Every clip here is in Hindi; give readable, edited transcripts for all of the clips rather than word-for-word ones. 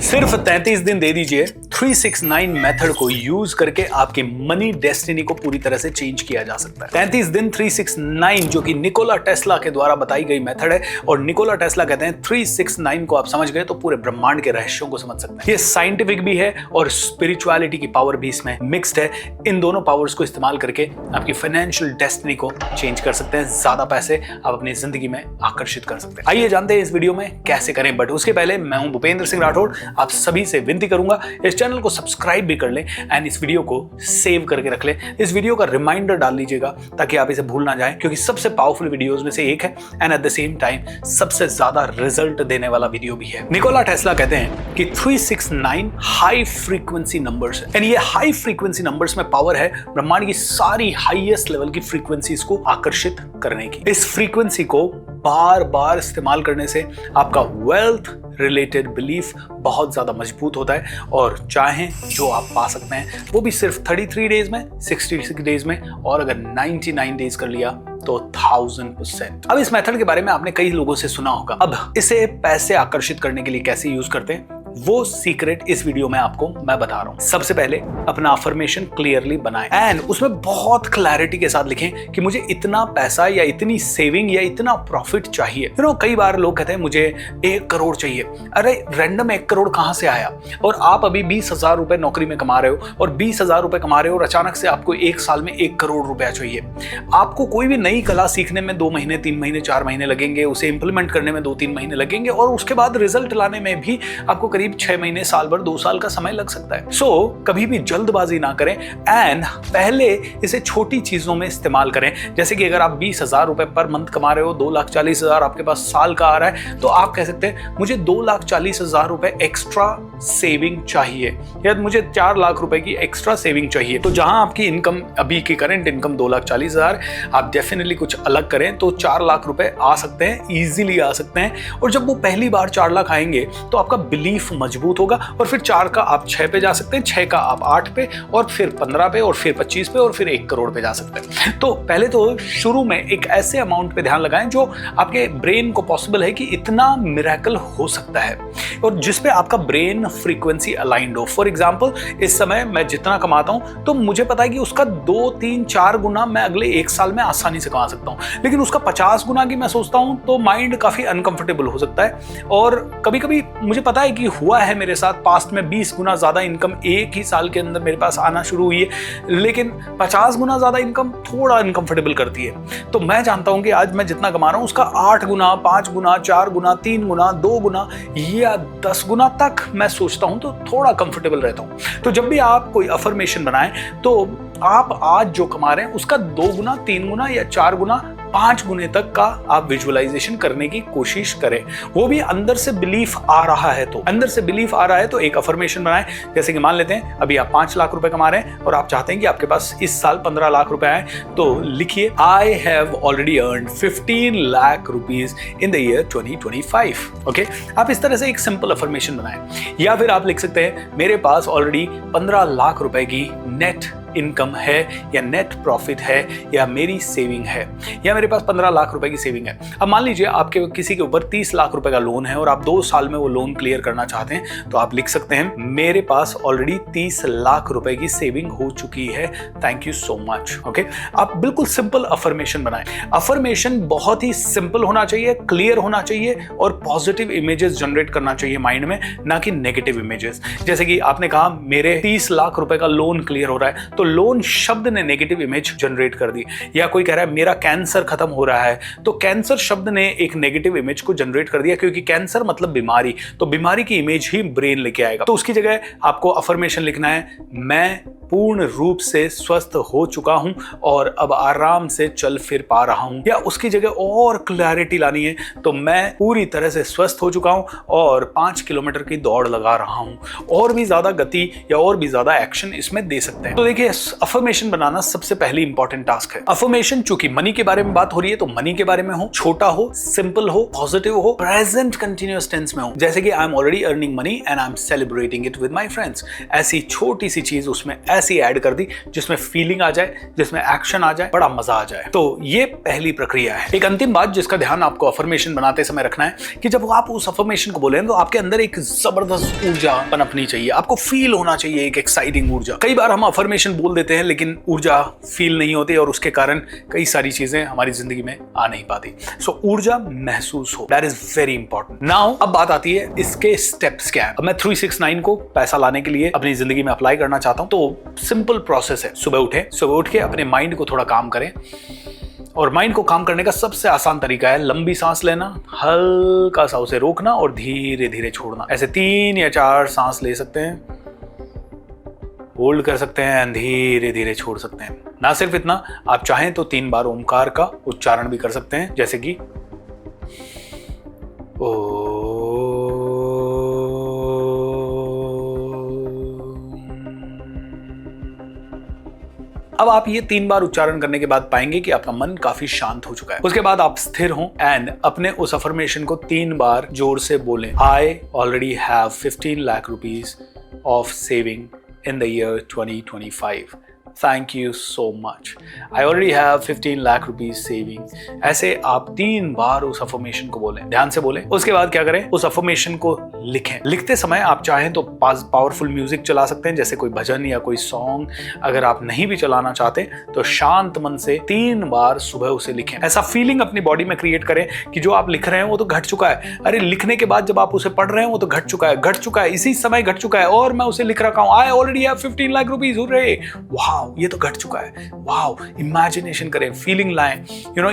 सिर्फ 33 दिन दे दीजिए, 369 मेथड को यूज करके आपके मनी डेस्टिनी को पूरी तरह से चेंज किया जा सकता है। 33 दिन 369 जो कि निकोला टेस्ला के द्वारा बताई गई मेथड है, और निकोला टेस्ला कहते हैं 369 को आप समझ गए तो पूरे ब्रह्मांड के रहस्यों को समझ सकते हैं। ये साइंटिफिक भी है और स्पिरिचुअलिटी की पावर भी इसमें मिक्स्ड है। इन दोनों पावर्स को इस्तेमाल करके आपकी फाइनेंशियल डेस्टिनी को चेंज कर सकते हैं, ज्यादा पैसे आप अपनी जिंदगी में आकर्षित कर सकते हैं। आइए जानते हैं इस वीडियो में कैसे करें, बट उसके पहले मैं हूं भूपेंद्र सिंह राठौड़। आप सभी से विनती करूंगा इस चैनल को सब्सक्राइब भी कर लें एंड इस वीडियो को सेव करके रख लें। इस वीडियो का रिमाइंडर डाल लीजिएगा ताकि आप इसे भूल ना जाएं, क्योंकि सबसे पावरफुल वीडियोस में से एक है and at the same time सबसे ज्यादा रिजल्ट देने वाला वीडियो भी है। निकोला टेस्ला कहते हैं कि 369 हाई फ्रीक्वेंसी नंबर्स है, एंड ये हाई फ्रीक्वेंसी नंबर्स में पावर है ब्रह्मांड की सारी हाईएस्ट लेवल की फ्रीक्वेंसीज को आकर्षित करने की। इस फ्रीक्वेंसी को बार बार इस्तेमाल करने से आपका वेल्थ रिलेटेड बिलीफ बहुत ज्यादा मजबूत होता है, और चाहें जो आप पा सकते हैं वो भी सिर्फ 33 डेज में, 66 डेज में, और अगर 99 डेज कर लिया तो 1000%। अब इस मेथड के बारे में आपने कई लोगों से सुना होगा। अब इसे पैसे आकर्षित करने के लिए कैसे यूज करते हैं वो सीक्रेट इस वीडियो में आपको मैं बता रहा हूं। सबसे पहले अपना अफर्मेशन क्लियरली बनाएं एंड उसमें बहुत क्लैरिटी के साथ लिखें कि मुझे इतना पैसा या इतनी सेविंग या इतना प्रॉफिट चाहिए। कई बार लोग कहते हैं मुझे 1 करोड़ चाहिए। अरे रैंडम 1 करोड़ कहां से आया? और आप अभी 20,000 रुपए नौकरी में कमा रहे हो और 20,000 रुपए कमा रहे हो और अचानक से आपको 1 साल में 1 करोड़ रुपया चाहिए। आपको कोई भी नई कला सीखने में 2 महीने, 3 महीने, 4 महीने लगेंगे, उसे इंप्लीमेंट करने में 2-3 महीने लगेंगे, और उसके बाद रिजल्ट लाने में भी आपको करीब 6 महीने, साल भर, 2 साल का समय लग सकता है। सो कभी भी जल्दबाजी ना करें एंड पहले इसे छोटी चीजों में इस्तेमाल करें। जैसे कि अगर आप 20,000 रुपए पर मंथ कमा रहे हो, 2,40,000 आपके पास साल का आ रहा है, तो आप कह सकते हैं मुझे 2,40,000 रुपए एक्स्ट्रा सेविंग चाहिए, या मुझे 4 लाख रुपए की एक्स्ट्रा सेविंग चाहिए। तो जहां आपकी इनकम, अभी की करंट इनकम 2,40,000, आप डेफिनेटली कुछ अलग करें तो 4 लाख रुपए आ सकते हैं, इजीली आ सकते हैं। और जब वो पहली बार 4 लाख आएंगे तो आपका बिलीफ मजबूत होगा, और फिर 4 का आप 6 पे जा सकते हैं, 6 का आप 8 पे, और फिर 15 पे, और फिर 25 पे, और फिर 1 करोड़ पे जा सकते हैं। तो पहले तो शुरू में एक ऐसे अमाउंट पे ध्यान लगाएं जो आपके ब्रेन को पॉसिबल है कि इतना मिरेकल हो सकता है, और जिसपे आपका ब्रेन फ्रीक्वेंसी अलाइंड हो। फॉर एग्जाम्पल, इस समय मैं जितना कमाता हूं तो मुझे पता है कि उसका 2, 3, 4 गुना मैं अगले 1 साल में आसानी से कमा सकता हूं, लेकिन उसका 50 गुना की मैं सोचता हूं तो माइंड काफी अनकंफर्टेबल हो सकता है। और कभी कभी मुझे पता है कि हुआ है मेरे साथ पास्ट में, 20 गुना ज्यादा इनकम एक ही साल के अंदर मेरे पास आना शुरू हुई है, लेकिन 50 गुना ज्यादा इनकम थोड़ा अनकंफर्टेबल करती है। तो मैं जानता हूं कि आज मैं जितना कमा रहा हूं उसका 8 गुना, 5 गुना, 4 गुना, 3 गुना, 2 गुना या 10 गुना तक मैं सोचता हूं तो थोड़ा कंफर्टेबल रहता हूं। तो जब भी आप कोई अफर्मेशन बनाएं तो आप आज जो कमा रहे हैं उसका 2 गुना, 3 गुना या 4 गुना, 5 गुने तक का आप विजुअलाइजेशन करने की कोशिश करें। वो भी अंदर से बिलीफ आ रहा है, तो अंदर से बिलीफ आ रहा है तो एक अफर्मेशन बनाएं। जैसे कि मान लेते हैं अभी आप 5 लाख रुपए कमा रहे हैं और आप चाहते हैं कि आपके पास इस साल 15 लाख रुपए आए, तो लिखिए I have already earned 15 lakh rupees in the year 2025। Okay, आप इस तरह से एक सिंपल अफर्मेशन बनाएं। या फिर आप लिख सकते हैं मेरे पास ऑलरेडी 15 लाख रुपए की नेट इनकम है, या नेट प्रॉफिट है, या मेरी सेविंग है, या मेरे पास 15 लाख रुपए की सेविंग है। अब मान लीजिए आपके किसी के ऊपर 30 लाख रुपए का लोन है और आप 2 साल में वो लोन क्लियर करना चाहते हैं, तो आप लिख सकते हैं मेरे पास ऑलरेडी 30 लाख रुपए की सेविंग हो चुकी है, thank you so much. Okay, आप बिल्कुल सिंपल अफर्मेशन बनाएं। अफर्मेशन बहुत ही सिंपल होना चाहिए, क्लियर होना चाहिए, और पॉजिटिव इमेजेस जनरेट करना चाहिए माइंड में, ना कि नेगेटिव इमेजेस। जैसे कि आपने कहा मेरे 30 लाख रुपए का लोन क्लियर हो रहा है, तो लोन शब्द ने नेगेटिव इमेज जनरेट कर दी। या कोई कह रहा है मेरा कैंसर खत्म हो रहा है, तो कैंसर शब्द ने एक नेगेटिव इमेज को जनरेट कर दिया, क्योंकि कैंसर मतलब बीमारी, तो बीमारी की इमेज ही ब्रेन लेके आएगा। तो उसकी जगह आपको अफर्मेशन लिखना है मैं पूर्ण रूप से स्वस्थ हो चुका हूं और अब आराम से चल फिर पा रहा हूं। या उसकी जगह और क्लैरिटी लानी है तो मैं पूरी तरह से स्वस्थ हो चुका हूं और 5 किलोमीटर की दौड़ लगा रहा हूं। और भी ज्यादा गति या और भी ज्यादा एक्शन इसमें दे सकते हैं। तो देखिए, अफर्मेशन बनाना सबसे पहली इंपॉर्टेंट टास्क है। अफर्मेशन चूंकि मनी के बारे में बात हो रही है तो मनी के बारे में हो, छोटा हो, सिंपल हो, पॉजिटिव हो, प्रेजेंट कंटिन्यूअस टेंस में हो, जैसे कि I am already earning money and I am celebrating it with my friends. ऐसी छोटी सी चीज उसमें ऐसी ऐड कर दी जिसमें फीलिंग आ जाए, जिसमें एक्शन आ जाए, बड़ा मजा आ जाए। तो ये पहली प्रक्रिया है। एक अंतिम बात जिसका ध्यान आपको अफर्मेशन बनाते समय रखना है कि जब आप उस अफर्मेशन को बोले तो आपके अंदर एक जबरदस्त ऊर्जा पनपनी चाहिए, आपको फील होना चाहिए एक एक्साइटिंग ऊर्जा। कई बार हम अफर्मेशन बोल देते हैं लेकिन ऊर्जा फील नहीं होती और उसके कारण कई सारी चीजें हमारी जिंदगी में आ नहीं पाती। सो ऊर्जा महसूस हो, that is very important. Now अब बात आती है इसके स्टेप्स क्या है। अब मैं 369 को पैसा लाने के लिए अपनी जिंदगी में अप्लाई करना चाहता हूं तो सिंपल प्रोसेस है। सुबह उठ के अपने माइंड को थोड़ा काम करें और माइंड को काम करने का सबसे आसान तरीका है लंबी सांस लेना, हल्का सा उसे रोकना और धीरे धीरे छोड़ना। ऐसे 3 या 4 सांस ले सकते हैं, होल्ड कर सकते हैं, धीरे धीरे छोड़ सकते हैं। ना सिर्फ इतना, आप चाहें तो 3 बार ओमकार का उच्चारण भी कर सकते हैं, जैसे कि ओ। अब आप ये 3 बार उच्चारण करने के बाद पाएंगे कि आपका मन काफी शांत हो चुका है। उसके बाद आप स्थिर हों एंड अपने उस अफर्मेशन को 3 बार जोर से बोलें। I already have 15 lakh rupees of saving in the year 2025. Thank you so much. I already have 15 lakh rupees saving. ऐसे आप 3 बार उस अफर्मेशन को बोलें, ध्यान से बोलें। उसके बाद क्या करें, उस अफर्मेशन को लिखें। लिखते समय आप चाहें तो पावरफुल म्यूजिक चला सकते हैं, जैसे कोई भजन या कोई सॉन्ग। अगर आप नहीं भी चलाना चाहते तो शांत मन से 3 बार सुबह उसे लिखें। ऐसा फीलिंग अपनी बॉडी में क्रिएट करें कि जो आप लिख रहे हैं वो तो घट चुका है। अरे लिखने के बाद जब आप उसे पढ़ रहे हैं वो तो घट चुका है, इसी समय घट चुका है और मैं उसे लिख रखा हूं। I already have 15 lakh rupees. Hurray, wow, ये तो घट चुका है। वाओ, इमेजिनेशन करें, फीलिंग लाएं,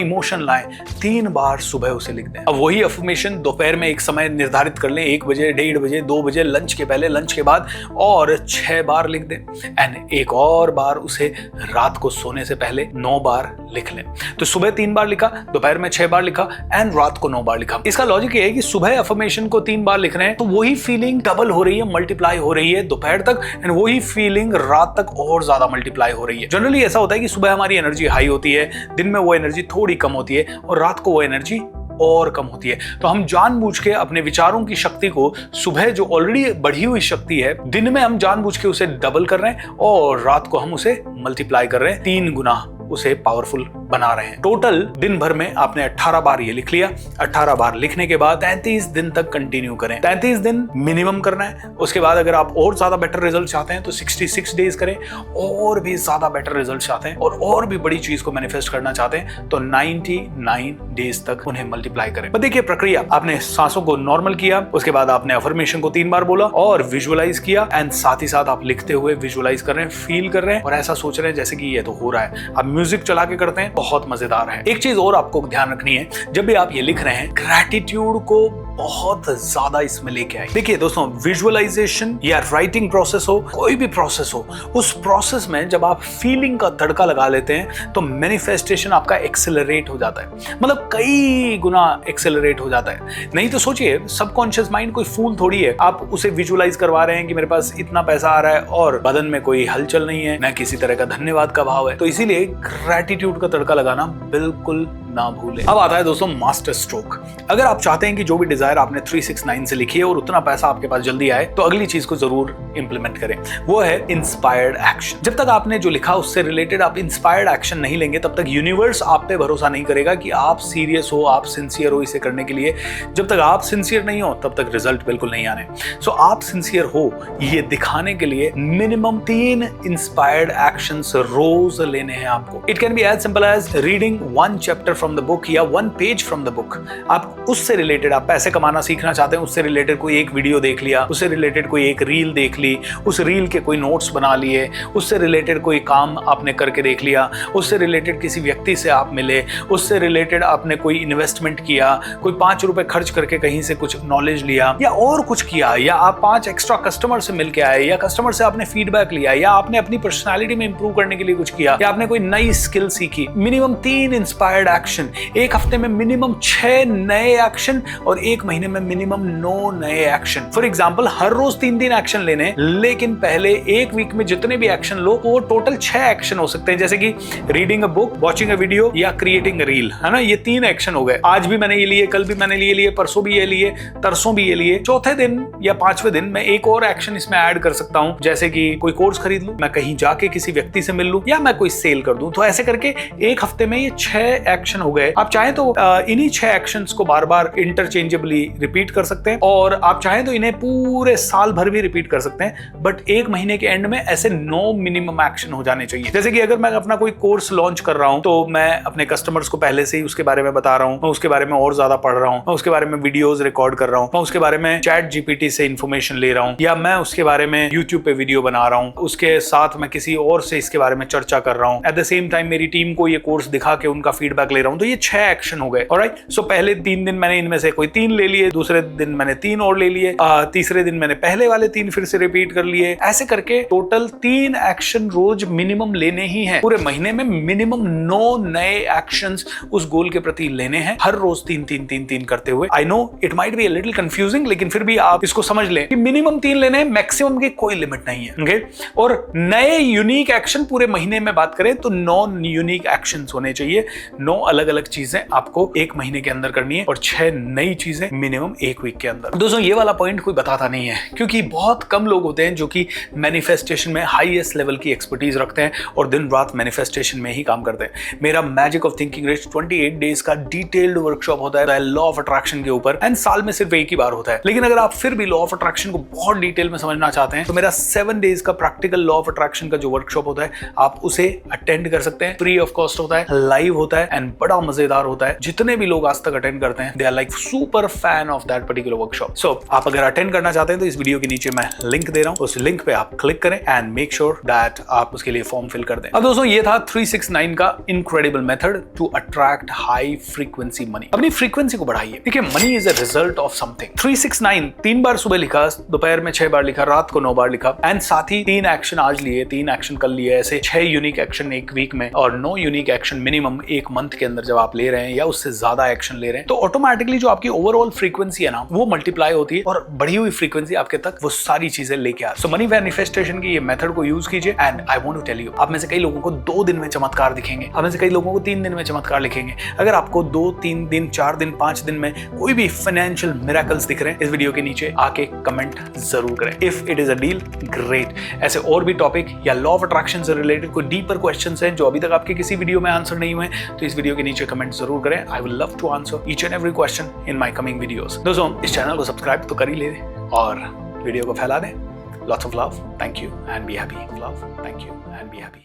इमोशन लाएं। 3 बार सुबह उसे लिख दें। अब वही अफर्मेशन दोपहर में एक समय निर्धारित कर लें, 1 बजे, 1:30 बजे, 2 बजे, लंच के पहले, लंच के बाद, और 6 बार लिख दें। एंड एक और बार उसे रात को सोने से पहले 9 बार लिख लें। तो सुबह 3 बार लिखा, दोपहर में 6 बार लिखा एंड रात को 9 बार लिखा। इसका लॉजिक ये है कि सुबह अफर्मेशन को 3 बार लिख रहे हैं तो वही फीलिंग डबल हो रही है, मल्टीप्लाई हो रही है दोपहर तक, एंड वही फीलिंग रात तक और ज्यादा मल्टीप्लाई हो रही है। जनरली ऐसा होता है कि सुबह हमारी एनर्जी हाई होती है, दिन में वो एनर्जी थोड़ी कम होती है और रात को वो एनर्जी और कम होती है। तो हम जानबूझ के अपने विचारों की शक्ति को सुबह जो ऑलरेडी बढ़ी हुई शक्ति है, दिन में हम जानबूझ के उसे डबल कर रहे हैं और रात को हम उसे मल्टीप्लाई कर रहे हैं, 3 गुना उसे पावरफुल बना रहे हैं। टोटल दिन भर में आपने 18 बार ये लिख लिया। 18 बार लिखने के बाद 33 दिन तक कंटिन्यू करें। 33 दिन मिनिमम करना है। उसके बाद अगर आप और ज्यादा बेटर रिजल्ट चाहते हैं तो 66 डेज करें। और भी ज्यादा बेटर रिजल्ट चाहते हैं और भी बड़ी चीज को मैनिफेस्ट करना चाहते हैं तो 99 डेज तक उन्हें मल्टीप्लाई करें। देखिए प्रक्रिया, आपने सांसों को नॉर्मल किया, उसके बाद आपने अफर्मेशन को 3 बार बोला और विजुअलाइज किया, एंड साथ ही साथ आप लिखते हुए विजुअलाइज कर रहे हैं, फील कर रहे हैं और ऐसा सोच रहे हैं जैसे कि ये तो हो रहा है। आप म्यूजिक चला के करते हैं, बहुत मजेदार है। एक चीज और आपको ध्यान रखनी है, जब भी आप ये लिख रहे हैं, ग्रैटिट्यूड को बहुत ज्यादा इसमें लेके आए। देखिए दोस्तों, विजुअलाइजेशन या राइटिंग प्रोसेस हो, कोई भी प्रोसेस हो, उस प्रोसेस में जब आप फीलिंग का तड़का लगा लेते हैं तो मैनिफेस्टेशन आपका एक्सेलरेट हो जाता है, मतलब कई गुना एक्सेलरेट हो जाता है। नहीं तो सोचिए, सबकॉन्शियस माइंड कोई फूल थोड़ी है। आप उसे विजुअलाइज करवा रहे हैं कि मेरे पास इतना पैसा आ रहा है और बदन में कोई हलचल नहीं है, न किसी तरह का धन्यवाद का भाव है। तो इसीलिए ग्रैटिट्यूड का तड़का लगाना बिल्कुल ना भूलें। अब आता है दोस्तों मास्टर स्ट्रोक। अगर आप चाहते हैं कि जो भी डिजायर आपने 369 से लिखी है और उतना पैसा आपके पास जल्दी आए, तो अगली चीज को जरूर इंप्लीमेंट करें, वो है इंस्पायर्ड एक्शन। जब तक आपने जो लिखा उससे रिलेटेड आप इंस्पायर्ड एक्शन नहीं लेंगे, तब तक यूनिवर्स आप पे भरोसा नहीं करेगा कि आप सीरियस हो, आप सिंसियर हो इसे करने के लिए। जब तक आप सिंसियर नहीं हो तब तक रिजल्ट बिल्कुल नहीं आने। सो आप सिंसियर हो ये दिखाने के लिए मिनिमम 3 इंस्पायर्ड एक्शंस रोज लेने हैं आपको। It can be as simple as reading 1 chapter from the book या 1 पेज फ्रॉम द बुक। आप उससे रिलेटेड, आप पैसे कमाना सीखना चाहते हैं, उससे रिलेटेड कोई एक वीडियो देख लिया, उससे रिलेटेड कोई एक रील देख ली, उस रील के कोई नोट्स बना लिए, उससे रिलेटेड कोई काम आपने करके देख लिया, उससे रिलेटेड किसी व्यक्ति से आप मिले, उससे रिलेटेड आपने कोई इन्वेस्टमेंट किया, कोई 5 रुपए खर्च करके कहीं से कुछ नॉलेज लिया या और कुछ किया, या आप 5 एक्स्ट्रा कस्टमर से मिलके आए, या कस्टमर से आपने फीडबैक लिया, या आपने अपनी पर्सनैलिटी में इंप्रूव करने के लिए कुछ किया, या आपने कोई नई स्किल सीखी। मिनिमम 3 इंस्पायर्ड एक्शन एक्शन, एक हफ्ते में मिनिमम 6 नए एक्शन और एक महीने में मिनिमम 9 नए एक्शन। फॉर एग्जाम्पल हर रोज 3-3 एक्शन लेने, लेकिन पहले एक वीक में जितने भी एक्शन लो वो टोटल 6 एक्शन हो सकते हैं, जैसे कि reading a book, watching a video या क्रिएटिंग अ रील, है ना। ये 3 एक्शन हो गए। आज भी मैंने ये लिए, कल भी मैंने ये लिए, परसों भी ये लिए, तरसों भी ये लिए। चौथे दिन या 5वें दिन मैं एक और एक्शन इसमें ऐड कर सकता हूं, जैसे कि कोई कोर्स खरीद लूं, मैं कहीं जाके किसी व्यक्ति से मिल लूं, या मैं कोई सेल कर दूं। तो ऐसे करके एक हफ्ते में ये 6 एक्शन हो गए। आप चाहें तो इन्हीं 6 एक्शंस को बार बार इंटरचेंजेबली रिपीट कर सकते हैं, और आप चाहें तो इन्हें पूरे साल भर भी रिपीट कर सकते हैं। बट एक महीने के एंड में ऐसे 9 मिनिमम एक्शन हो जाने चाहिए। जैसे कि अगर मैं अपना कोई कोर्स लॉन्च कर रहा हूं, तो मैं अपने कस्टमर्स को पहले से ही उसके बारे में बता रहा हूं, मैं उसके बारे में और ज्यादा पढ़ रहा हूं, मैं उसके बारे में वीडियोस रिकॉर्ड कर रहा हूं, मैं उसके बारे में चैट जीपीटी से इंफॉर्मेशन ले रहा हूं, या मैं उसके बारे में यूट्यूब पे वीडियो बना रहा हूं, उसके साथ मैं किसी और से इसके बारे में चर्चा कर रहा हूं। एट द सेम टाइम मेरी टीम को ये कोर्स दिखा के उनका फीडबैक ले रहा हूं। तो ये 6 एक्शन हो गए। ऑलराइट, सो पहले 3 दिन मैंने इनमें से कोई 3 ले लिए, दूसरे दिन मैंने 3 और ले लिए, तीसरे दिन मैंने पहले वाले 3 फिर से रिपीट कर लिए। ऐसे करके टोटल 3 एक्शन रोज मिनिमम लेने ही हैं। पूरे महीने में मिनिमम 9 नए एक्शंस उस गोल के प्रति लेने हैं, हर रोज 3 करते हुए। I know it might be a little confusing, लेकिन फिर भी आप इसको समझ लें कि मिनिमम 3 लेने हैं, मैक्सिमम की कोई लिमिट नहीं है। ओके, और नए यूनिक एक्शन पूरे महीने में बात करें तो 9 यूनिक एक्शन होने चाहिए। 9 अलग अलग चीजें आपको एक महीने के अंदर करनी है, और 6 नई चीजें मिनिमम एक वीक के अंदर। दोस्तों ये वाला पॉइंट कोई बताता नहीं है, क्योंकि बहुत कम लोग होते हैं जो कि मैनिफेस्टेशन में हाईएस्ट लेवल की एक्सपर्टीज रखते हैं और दिन रात मैनिफेस्टेशन में ही काम करते हैं। मेरा magic of thinking rich 28 days का डिटेल्ड वर्कशॉप होता है लॉ ऑफ अट्रैक्शन के ऊपर, एंड साल में सिर्फ एक ही बार होता है। लेकिन अगर आप फिर भी लॉ ऑफ अट्रैक्शन को बहुत डिटेल में समझना चाहते हैं, तो मेरा 7 डेज का प्रैक्टिकल लॉ ऑफ अट्रैक्शन का जो वर्कशॉप होता है, आप उसे अटेंड कर सकते हैं। फ्री ऑफ कॉस्ट होता है, लाइव होता है, एंड बड़ा मजेदार होता है। जितने भी लोग आज तक अटेंड करते हैं, they are like super fan of that particular workshop. So आप अगर अटेंड करना चाहते हैं तो इस वीडियो के नीचे मैं लिंक दे रहा हूं, उस लिंक पे आप क्लिक करें एंड मेक श्योर दैट आप उसके लिए फॉर्म फिल कर दें। अब दोस्तों ये था 369 का incredible method to attract high frequency money. अपनी फ्रीक्वेंसी को बढ़ाइए। देखिए, money is a result of something. 369 3 बार सुबह लिखा, दोपहर में 6 बार लिखा, रात को 9 बार लिखा, एंड साथ ही 3 एक्शन आज लिए, 3 एक्शन कल लिए, ऐसे 6 यूनिक एक्शन एक वीक में और 9 यूनिक एक्शन मिनिमम एक मंथ के अंदर जब आप ले रहे हैं या उससे ज्यादा एक्शन ले रहे हैं, तो ऑटोमेटिकली जो आपकी ओवरऑल फ्रीक्वेंसी है ना, वो मल्टीप्लाई होती है और बढ़ी हुई फ्रीक्वेंसी आपके तक वो सारी चीजें लेके आ। सो मनी मैनिफेस्टेशन की ये मेथड को यूज कीजिए, and I want to tell you, आप में से कई लोगों को 2 दिन में चमत्कार दिखेंगे, आप में से कई लोगों को 3 दिन में चमत्कार लिखेंगे। अगर आपको 2, 3 दिन, 4 दिन, 5 दिन में कोई भी फाइनेंशियल मिरेकल्स दिख रहे हैं, इस वीडियो के नीचे आके कमेंट जरूर करें। If it is a deal, great. ऐसे और भी टॉपिक या लॉ ऑफ अट्रैक्शन से रिलेटेड कोई डीपर क्वेश्चंस हैं जो अभी तक आपके किसी वीडियो में आंसर नहीं हुए, तो इस वीडियो के नीचे कमेंट जरूर करें। I will love to answer each and every question in my coming videos. दोस्तों इस चैनल को सब्सक्राइब तो कर ही ले और वीडियो को फैला दें। Lots of love, thank you and be happy. Love, thank you and be happy.